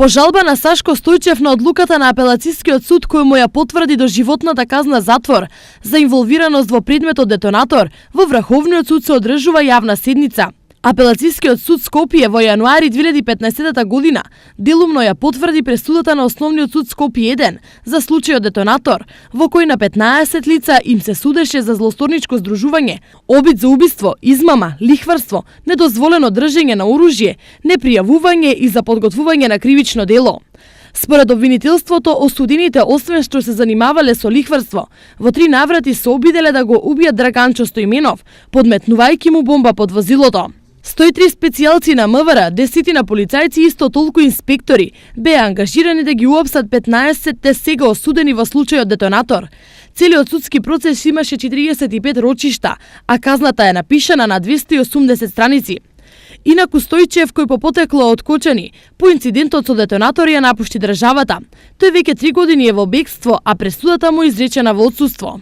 По жалба на Сашко Стојчев на одлуката на апелацискиот суд кој му ја потврди доживотната казна затвор за инволвираност во предметот детонатор, во Врховниот суд се одржува јавна седница. Апелацискиот суд Скопје во јануари 2015 година делумно ја потврди пресудата на Основниот суд Скопје 1 за случајот детонатор, во кој на 15 лица им се судеше за злосторничко здружување, обид за убиство, измама, лихварство, недозволено држење на оружје, непријавување и за подготвување на кривично дело. Според обвинителството, осудените освен што се занимавале со лихварство, во 3 наврати се обиделе да го убијат Драган Стоименов, подметнувајќи му бомба под возилото. 103 специјалци на МВР, 10 на полицајци и исто толку инспектори беа ангажирани да ги уапсат 15-те сега осудени во случајот детонатор. Целиот судски процес имаше 45 рочишта, а казната е напишана на 280 страници. Инаку Стојчев, кој по потекло од Кочани, по инцидентот со детонатор ја напушти државата. Тој веќе 3 години е во бегство, а пресудата му изречена во отсуство.